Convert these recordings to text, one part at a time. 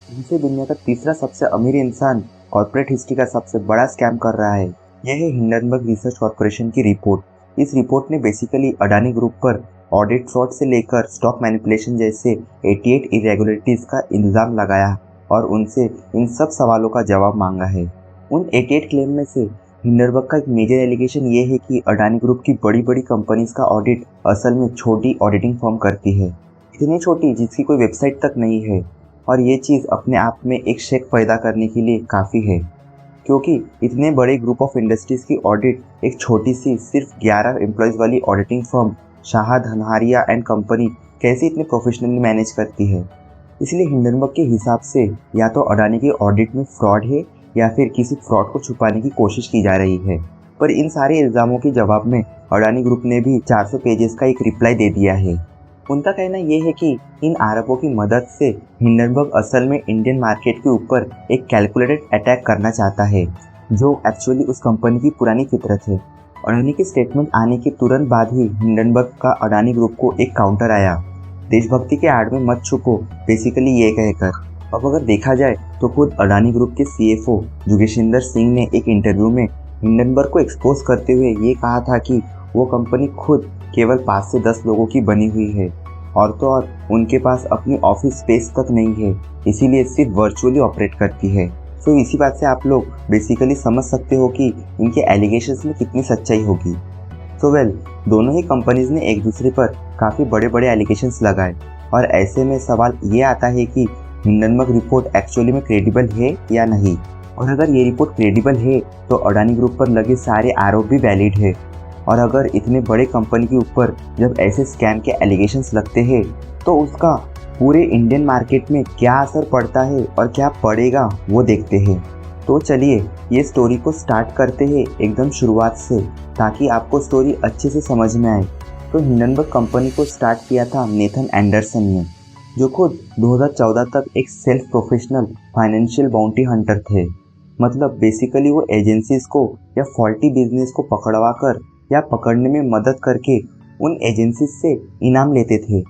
जिसे दुनिया का तीसरा सबसे अमीर इंसान कॉर्पोरेट हिस्ट्री का सबसे बड़ा स्कैम कर रहा है। यह है हिंडनबर्ग रिसर्च कॉर्पोरेशन की रिपोर्ट। इस रिपोर्ट ने बेसिकली अडानी ग्रुप पर ऑडिट फ्रॉड से लेकर स्टॉक मैनिपुलेशन जैसे 88 इरेगुलरिटीज का इल्जाम लगाया और उनसे इन सब सवालों का जवाब मांगा है। उन 88 क्लेम में से हिंडनबर्ग का एक मेजर एलिगेशन ये है कि अडानी ग्रुप की बड़ी बड़ी कंपनीज का ऑडिट असल में छोटी ऑडिटिंग फर्म करती है, इतनी छोटी जिसकी कोई वेबसाइट तक नहीं है। और ये चीज़ अपने आप में एक शक पैदा करने के लिए काफ़ी है, क्योंकि इतने बड़े ग्रुप ऑफ इंडस्ट्रीज़ की ऑडिट एक छोटी सी सिर्फ 11 एम्प्लॉयज़ वाली auditing firm Shah Dhanharia and company कैसे इतने प्रोफेशनली मैनेज करती है। इसलिए हिंडनबर्ग के हिसाब से या तो अडानी के ऑडिट में फ्रॉड है या फिर किसी फ्रॉड को छुपाने की कोशिश की जा रही है। पर इन सारे इल्ज़ामों के जवाब में अडानी ग्रुप ने भी 400 पेजेस का एक रिप्लाई दे दिया है। उनका कहना यह है कि इन आरोपों की मदद से हिंडनबर्ग असल में इंडियन मार्केट के ऊपर एक कैलकुलेटेड अटैक करना चाहता है, जो एक्चुअली उस कंपनी की पुरानी फितरत है। अडानी के स्टेटमेंट आने के तुरंत बाद ही हिंडनबर्ग का अडानी ग्रुप को एक काउंटर आया, देशभक्ति के आड़ में मत छुपो, बेसिकली ये कहकर। अब अगर देखा जाए तो खुद अडानी ग्रुप के CFO जोगेशिंदर सिंह ने एक इंटरव्यू में हिंडनबर्ग को एक्सपोज करते हुए ये कहा था कि वो कंपनी खुद केवल 5 से 10 लोगों की बनी हुई है, और तो और उनके पास अपनी ऑफिस स्पेस तक नहीं है, इसीलिए सिर्फ वर्चुअली ऑपरेट करती है। तो इसी बात से आप लोग बेसिकली समझ सकते हो कि इनके एलिगेशंस में कितनी सच्चाई होगी। दोनों ही कंपनीज ने एक दूसरे पर काफ़ी बड़े बड़े एलिगेशंस लगाए, और ऐसे में सवाल ये आता है कि हिंडनबर्ग रिपोर्ट एक्चुअली में क्रेडिबल है या नहीं। और अगर ये रिपोर्ट क्रेडिबल है तो अडानी ग्रुप पर लगे सारे आरोप भी वैलिड है। और अगर इतने बड़े कंपनी के ऊपर जब ऐसे स्कैम के एलिगेशंस लगते हैं तो उसका पूरे इंडियन मार्केट में क्या असर पड़ता है और क्या पड़ेगा वो देखते हैं। तो चलिए ये स्टोरी को स्टार्ट करते हैं एकदम शुरुआत से, ताकि आपको स्टोरी अच्छे से समझ में आए। तो हिंडनबर्ग कंपनी को स्टार्ट किया था नेथन एंडरसन ने, जो खुद 2014 तक एक self professional financial bounty Hunter थे। मतलब बेसिकली वो एजेंसीज को या फॉल्टी बिजनेस को पकड़वा कर या पकड़ने में मदद करके उन एजेंसीज से इनाम लेते थे।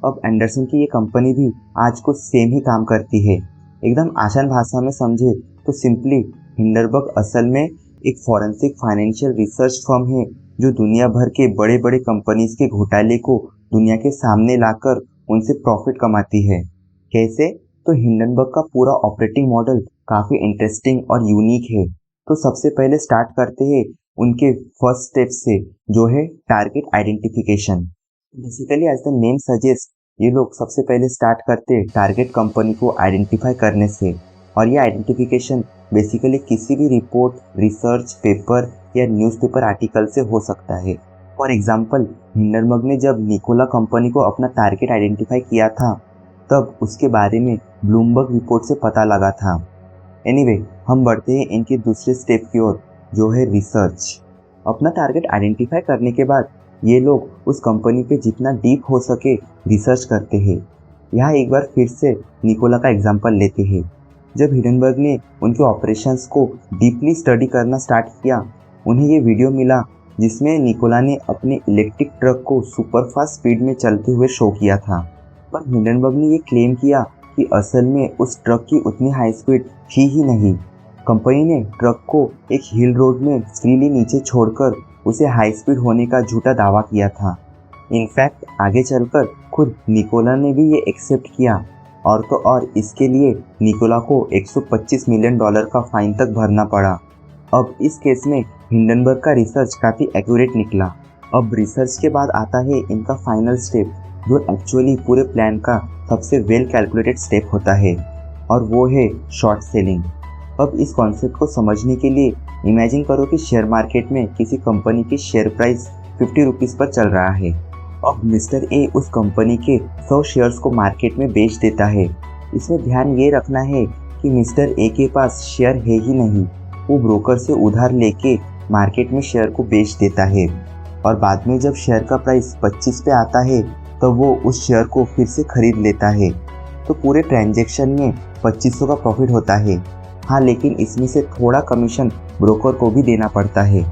अब एंडरसन की ये कंपनी भी आज कुछ सेम ही काम करती है। एकदम आसान भाषा में समझे तो सिंपली हिंडनबर्ग असल में एक फॉरेंसिक फाइनेंशियल रिसर्च फर्म है, जो दुनिया भर के बड़े बड़े कंपनीज के घोटाले को दुनिया के सामने लाकर उनसे प्रॉफिट कमाती है। कैसे? तो हिंडनबर्ग का पूरा ऑपरेटिंग मॉडल काफ़ी इंटरेस्टिंग और यूनिक है। तो सबसे पहले स्टार्ट करते हैं उनके फर्स्ट स्टेप से, जो है target identification. Basically as the name suggest, ये लोग सबसे पहले स्टार्ट करते हैं टारगेट कंपनी को आइडेंटिफाई करने से। और ये आइडेंटिफिकेशन बेसिकली किसी भी रिपोर्ट, रिसर्च पेपर या न्यूज़पेपर आर्टिकल से हो सकता है। फॉर एग्जांपल, हिंडनबर्ग ने जब निकोला कंपनी को अपना टारगेट आइडेंटिफाई किया था, तब उसके बारे में ब्लूमबर्ग रिपोर्ट से पता लगा था। एनीवे, हम बढ़ते हैं इनके दूसरे स्टेप की ओर, जो है रिसर्च। अपना टारगेट आइडेंटिफाई करने के बाद ये लोग उस कंपनी पे जितना डीप हो सके रिसर्च करते हैं। यहाँ एक बार फिर से निकोला का एग्जांपल लेते हैं। जब हिंडनबर्ग ने उनके ऑपरेशंस को डीपली स्टडी करना स्टार्ट किया, उन्हें ये वीडियो मिला जिसमें निकोला ने अपने इलेक्ट्रिक ट्रक को सुपरफास्ट स्पीड में चलते हुए शो किया था। पर हिंडनबर्ग ने ये क्लेम किया कि असल में उस ट्रक की उतनी हाई स्पीड थी ही नहीं। कंपनी ने ट्रक को एक हिल रोड में फ्रीली नीचे छोड़कर उसे हाई स्पीड होने का झूठा दावा किया था। इनफैक्ट आगे चलकर खुद निकोला ने भी ये एक्सेप्ट किया, और तो और इसके लिए निकोला को $125 मिलियन का फाइन तक भरना पड़ा। अब इस केस में हिंडनबर्ग का रिसर्च काफ़ी एक्यूरेट निकला। अब रिसर्च के बाद आता है इनका फाइनल स्टेप, जो एक्चुअली पूरे प्लान का सबसे वेल कैलकुलेटेड स्टेप होता है, और वो है शॉर्ट सेलिंग। अब इस कॉन्सेप्ट को समझने के लिए इमेजिन करो कि शेयर मार्केट में किसी कंपनी की शेयर प्राइस 50 रुपीज़ पर चल रहा है। अब मिस्टर ए उस कंपनी के 100 शेयर्स को मार्केट में बेच देता है। इसमें ध्यान ये रखना है कि मिस्टर ए के पास शेयर है ही नहीं, वो ब्रोकर से उधार लेके मार्केट में शेयर को बेच देता है, और बाद में जब शेयर का प्राइस 25 पे आता है तो वो उस शेयर को फिर से खरीद लेता है। तो पूरे ट्रांजैक्शन में 2500 का प्रॉफिट होता है। हाँ, लेकिन इसमें से थोड़ा कमीशन ब्रोकर को भी देना पड़ता है।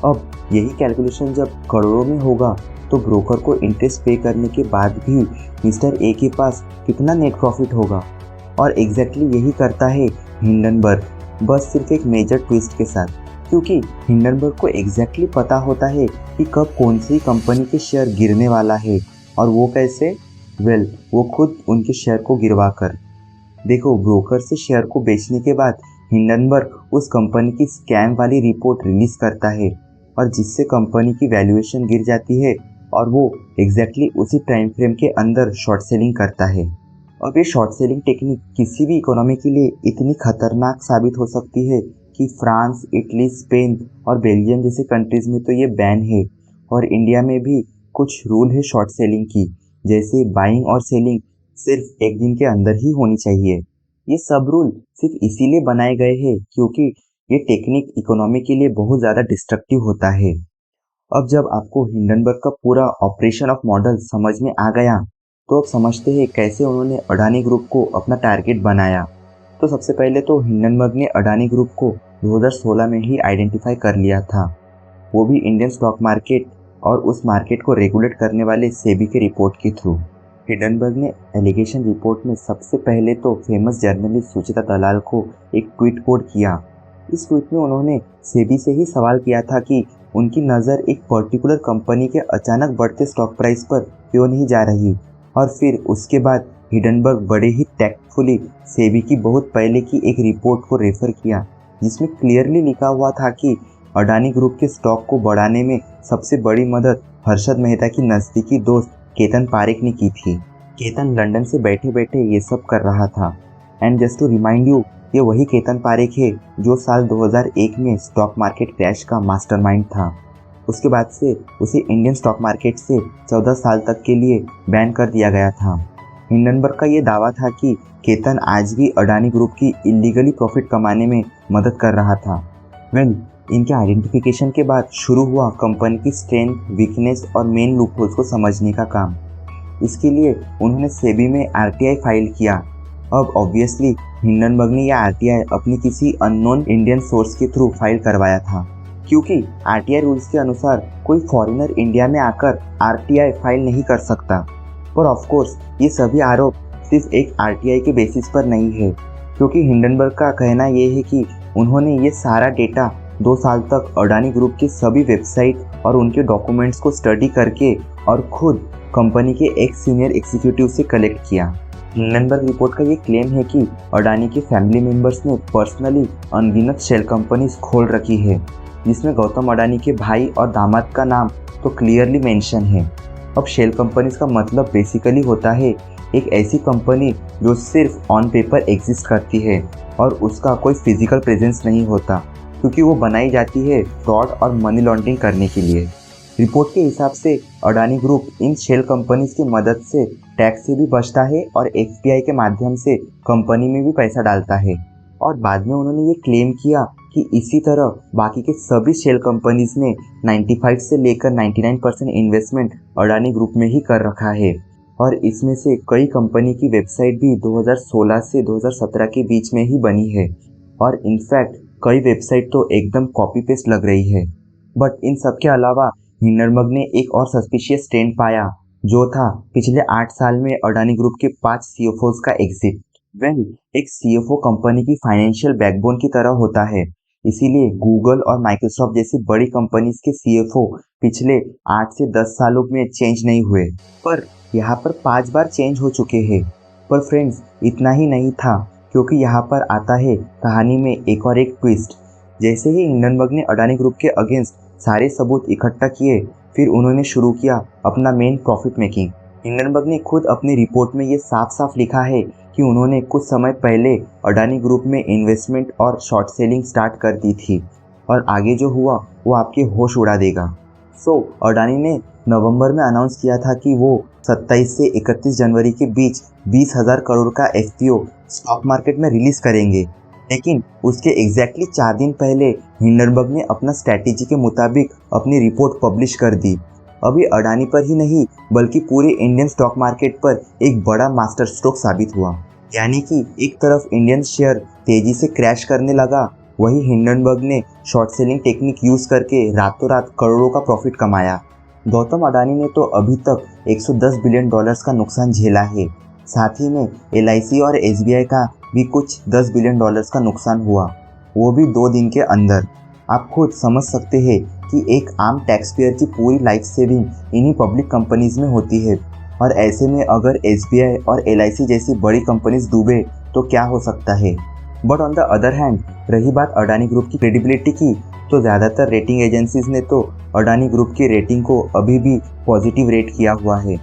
अब यही कैलकुलेशन जब करोड़ों में होगा तो ब्रोकर को इंटरेस्ट पे करने के बाद भी मिस्टर ए के पास कितना नेट प्रॉफिट होगा। और एग्जैक्टली यही करता है हिंडनबर्ग, बस सिर्फ एक मेजर ट्विस्ट के साथ, क्योंकि हिंडनबर्ग को एग्जैक्टली पता होता है कि कब कौन सी कंपनी के शेयर गिरने वाला है, और वो कैसे? वो खुद उनके शेयर को गिरवा कर। देखो, ब्रोकर से शेयर को बेचने के बाद हिंडनबर्ग उस कंपनी की स्कैम वाली रिपोर्ट रिलीज करता है, और जिससे कंपनी की वैल्यूएशन गिर जाती है, और वो एग्जैक्टली उसी टाइम फ्रेम के अंदर शॉर्ट सेलिंग करता है। अब ये शॉर्ट सेलिंग टेक्निक किसी भी इकोनॉमी के लिए इतनी खतरनाक साबित हो सकती है कि फ्रांस, इटली, स्पेन और बेल्जियम जैसे कंट्रीज में तो ये बैन है, और इंडिया में भी कुछ रूल है शॉर्ट सेलिंग की, जैसे बाइंग और सेलिंग सिर्फ एक दिन के अंदर ही होनी चाहिए। ये सब रूल सिर्फ इसीलिए बनाए गए हैं क्योंकि ये टेक्निक इकोनॉमी के लिए बहुत ज़्यादा डिस्ट्रक्टिव होता है। अब जब आपको हिंडनबर्ग का पूरा ऑपरेशन ऑफ मॉडल समझ में आ गया, तो अब समझते हैं कैसे उन्होंने अडानी ग्रुप को अपना टारगेट बनाया। तो सबसे पहले तो हिंडनबर्ग ने अडानी ग्रुप को 2016 में ही आइडेंटिफाई कर लिया था, वो भी इंडियन स्टॉक मार्केट और उस मार्केट को रेगुलेट करने वाले सेबी के रिपोर्ट के थ्रू। हिंडनबर्ग ने एलिगेशन रिपोर्ट में सबसे पहले तो फेमस जर्नलिस्ट सुचिता दलाल को एक ट्वीट कोड किया। इस ट्वीट में उन्होंने सेबी से ही सवाल किया था कि उनकी नज़र एक पर्टिकुलर कंपनी के अचानक बढ़ते स्टॉक प्राइस पर क्यों नहीं जा रही, और फिर उसके बाद हिंडनबर्ग बड़े ही टैक्टफुली सेबी की बहुत पहले की एक रिपोर्ट को रेफर किया, जिसमें क्लियरली लिखा हुआ था कि अडानी ग्रुप के स्टॉक को बढ़ाने में सबसे बड़ी मदद हर्षद मेहता की नज़दीकी दोस्त केतन पारेख ने की थी। केतन लंदन से बैठे बैठे ये सब कर रहा था। And just to remind you, ये वही केतन पारेख है जो साल 2001 में स्टॉक मार्केट क्रैश का मास्टरमाइंड था। उसके बाद से उसे इंडियन स्टॉक मार्केट से 14 साल तक के लिए बैन कर दिया गया था। हिंडनबर्ग का ये दावा था कि केतन आज भी अडानी ग्रुप की इलीगली प्रॉफिट कमाने में मदद कर रहा था। इनके आइडेंटिफिकेशन के बाद शुरू हुआ कंपनी की स्ट्रेंथ, वीकनेस और मेन लूपहोल्स को समझने का काम। इसके लिए उन्होंने सेबी में आरटीआई फाइल किया। अब ऑब्वियसली हिंडनबर्ग ने यह आरटीआई अपनी किसी अननोन इंडियन सोर्स के थ्रू फाइल करवाया था, क्योंकि आरटीआई रूल्स के अनुसार कोई फॉरेनर इंडिया में आकर आरटीआई फाइल नहीं कर सकता। पर ऑफकोर्स ये सभी आरोप सिर्फ एक आरटीआई के बेसिस पर नहीं है, क्योंकि हिंडनबर्ग का कहना यह है कि उन्होंने ये सारा डेटा 2 साल तक अडानी ग्रुप की सभी वेबसाइट और उनके डॉक्यूमेंट्स को स्टडी करके और खुद कंपनी के एक सीनियर एग्जीक्यूटिव से कलेक्ट किया। हिंडनबर्ग रिपोर्ट का ये क्लेम है कि अडानी के फैमिली मेंबर्स ने पर्सनली अनगिनत शेल कंपनीज खोल रखी है, जिसमें गौतम अडानी के भाई और दामाद का नाम तो क्लियरली मेंशन है। अब शेल कंपनीज का मतलब बेसिकली होता है एक ऐसी कंपनी जो सिर्फ ऑन पेपर एग्जिस्ट करती है और उसका कोई फिजिकल प्रेजेंस नहीं होता, क्योंकि वो बनाई जाती है फ्रॉड और मनी लॉन्ड्रिंग करने के लिए। रिपोर्ट के हिसाब से अडानी ग्रुप इन शेल कंपनीज की मदद से टैक्स से भी बचता है और एफपीआई के माध्यम से कंपनी में भी पैसा डालता है। और बाद में उन्होंने ये क्लेम किया कि इसी तरह बाकी के सभी शेल कंपनीज ने 95 से लेकर 99% इन्वेस्टमेंट अडानी ग्रुप में ही कर रखा है, और इसमें से कई कंपनी की वेबसाइट भी 2016 से 2017 के बीच में ही बनी है, और इनफैक्ट कई वेबसाइट तो एकदम कॉपी पेस्ट लग रही है। बट इन सब के अलावा हिंडनबर्ग ने एक और सस्पिशियस ट्रेंड पाया, जो था पिछले 8 साल में अडानी ग्रुप के 5 सीएफओज का एग्जिट। एक सीएफओ कंपनी की फाइनेंशियल बैकबोन की तरह होता है, इसीलिए गूगल और माइक्रोसॉफ्ट जैसी बड़ी कंपनीज के सीएफओ पिछले 8 से 10 सालों में चेंज नहीं हुए, पर यहाँ पर 5 बार चेंज हो चुके हैं। पर फ्रेंड्स, इतना ही नहीं था, क्योंकि यहाँ पर आता है कहानी में एक और एक ट्विस्ट। जैसे ही हिंडनबर्ग ने अडानी ग्रुप के अगेंस्ट सारे सबूत इकट्ठा किए, फिर उन्होंने शुरू किया अपना मेन प्रॉफिट मेकिंग। हिंडनबर्ग ने खुद अपनी रिपोर्ट में ये साफ साफ लिखा है कि उन्होंने कुछ समय पहले अडानी ग्रुप में इन्वेस्टमेंट और शॉर्ट सेलिंग स्टार्ट कर दी थी, और आगे जो हुआ वो आपके होश उड़ा देगा। अडानी ने नवंबर में अनाउंस किया था कि वो 27 से 31 जनवरी के बीच 20,000 करोड़ का एफपीओ स्टॉक मार्केट में रिलीज करेंगे, लेकिन उसके एग्जैक्टली 4 दिन पहले हिंडनबर्ग ने अपना स्ट्रैटेजी के मुताबिक अपनी रिपोर्ट पब्लिश कर दी। अभी अडानी पर ही नहीं बल्कि पूरे इंडियन स्टॉक मार्केट पर एक बड़ा मास्टर स्ट्रोक साबित हुआ, यानी कि एक तरफ इंडियन शेयर तेजी से क्रैश करने लगा, वही हिंडनबर्ग ने शॉर्ट सेलिंग टेक्निक यूज करके रातों रात करोड़ों का प्रॉफिट कमाया। गौतम अडानी ने तो अभी तक $110 बिलियन का नुकसान झेला है। साथ ही में LIC और SBI का भी कुछ 10 बिलियन डॉलर्स का नुकसान हुआ, वो भी 2 दिन के अंदर। आप खुद समझ सकते हैं कि एक आम टैक्स पेयर की पूरी लाइफ सेविंग इन्हीं पब्लिक कंपनीज में होती है, और ऐसे में अगर SBI और LIC जैसी बड़ी कंपनीज डूबे तो क्या हो सकता है। But on the other hand, रही बात अडानी ग्रुप की क्रेडिबिलिटी की, तो ज़्यादातर रेटिंग एजेंसीज ने तो अडानी ग्रुप की रेटिंग को अभी भी पॉजिटिव रेट किया हुआ है।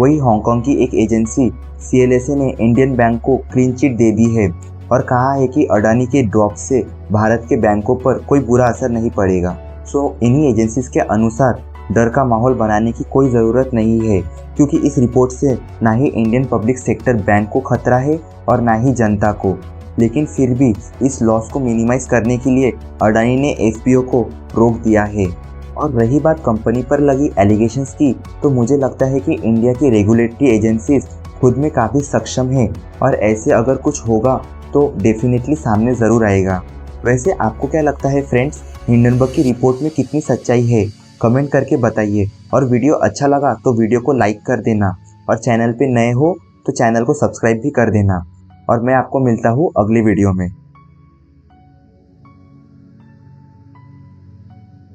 वही हांगकांग की एक एजेंसी CLSA ने इंडियन बैंक को क्लीन चिट दे दी है और कहा है कि अडानी के ड्रॉप से भारत के बैंकों पर कोई बुरा असर नहीं पड़ेगा। सो इन्हीं एजेंसीज के अनुसार डर का माहौल बनाने की कोई ज़रूरत नहीं है, क्योंकि इस रिपोर्ट से ना ही इंडियन पब्लिक सेक्टर बैंक को खतरा है और ना ही जनता को। लेकिन फिर भी इस लॉस को मिनिमाइज करने के लिए अडानी ने FPO को रोक दिया है। और रही बात कंपनी पर लगी एलिगेशंस की, तो मुझे लगता है कि इंडिया की रेगुलेटरी एजेंसीज खुद में काफ़ी सक्षम हैं और ऐसे अगर कुछ होगा तो डेफिनेटली सामने ज़रूर आएगा। वैसे आपको क्या लगता है फ्रेंड्स, हिंडनबर्ग की रिपोर्ट में कितनी सच्चाई है? कमेंट करके बताइए। और वीडियो अच्छा लगा तो वीडियो को लाइक कर देना, और चैनल पे नए हो तो चैनल को सब्सक्राइब भी कर देना। और मैं आपको मिलता हूँ अगली वीडियो में।